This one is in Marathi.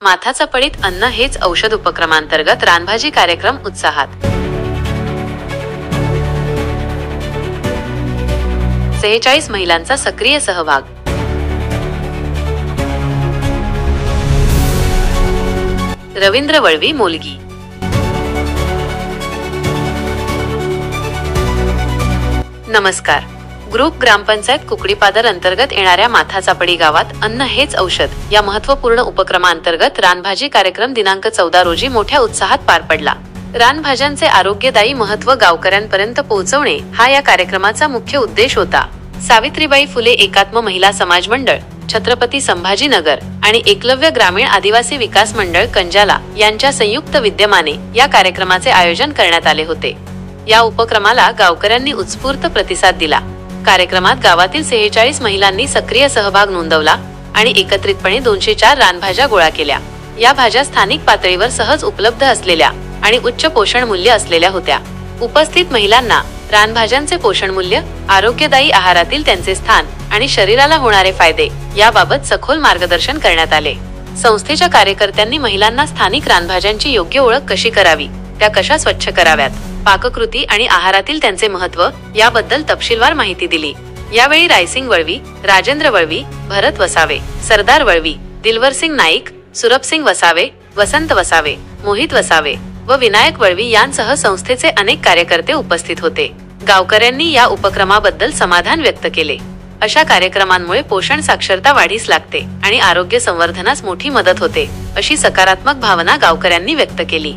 माथाचा पडीत अन्न हेच औषध उपक्रमांतर्गत रानभाजी कार्यक्रम उत्साहात। 46 महिलांचा सक्रिय सहभाग। रवींद्र वळवी मोलगी। नमस्कार। ग्रुप ग्रामपंचायत कुकडीपादर अंतर्गत येणाऱ्या माथाचापडी गावात अन्न हेच औषध या महत्त्वपूर्ण उपक्रमांतर्गत रानभाजी कार्यक्रम दिनांक 14 रोजी मोठ्या उत्साहात पार पडला। रानभाज्यांचे आरोग्यदायी महत्त्व गावकऱ्यांपर्यंत पोहोचवणे हा या कार्यक्रमाचा मुख्य उद्देश होता। सावित्रीबाई फुले एकात्म महिला समाज मंडळ, छत्रपती संभाजीनगर आणि एकलव्य ग्रामीण आदिवासी विकास मंडळ कंजाला यांच्या संयुक्त विद्यमाने या कार्यक्रमाचे आयोजन करण्यात आले होते। या उपक्रमाला गावकऱ्यांनी उत्स्फूर्त प्रतिसाद दिला। कार्यक्रमात गावातील 46 महिलांनी सक्रिय सहभाग नोंदवला आणि एकत्रितपणे 204 रानभाज्या गोळा केल्या। या भाज्या स्थानिक पातळीवर सहज उपलब्ध असलेल्या आणि उच्च पोषण मूल्य असलेल्या होत्या। उपस्थित महिलांना रानभाज्यांचे पोषण मूल्य, आरोग्यदायी आहारातील त्यांचे स्थान आणि शरीराला होणारे फायदे याबाबत सखोल मार्गदर्शन करण्यात आले। संस्थेच्या कार्यकर्त्यांनी महिलांना स्थानिक रानभाज्यांची योग्य ओळख कशी करावी, त्या कशा स्वच्छ कराव्यात, पाककृती आणि आहारातील त्यांचे महत्त्व याबद्दल तपशीलवार माहिती दिली। यावेळी रायसिंग वळवी, राजेंद्र वळवी, भरत वसावे, सरदार वळवी, दिलवरसिंग नाईक, सुरभसिंग वसावे, वसंत वसावे, मोहित वसावे व विनायक वळवी यांसह संस्थेचे अनेक कार्यकर्ते उपस्थित होते। गावकऱ्यांनी या उपक्रमाबद्दल समाधान व्यक्त केले। अशा कार्यक्रमांमुळे पोषण साक्षरता वाढीस लागते आणि आरोग्य संवर्धनास मोठी मदत होते, अशी सकारात्मक भावना गावकऱ्यांनी व्यक्त केली।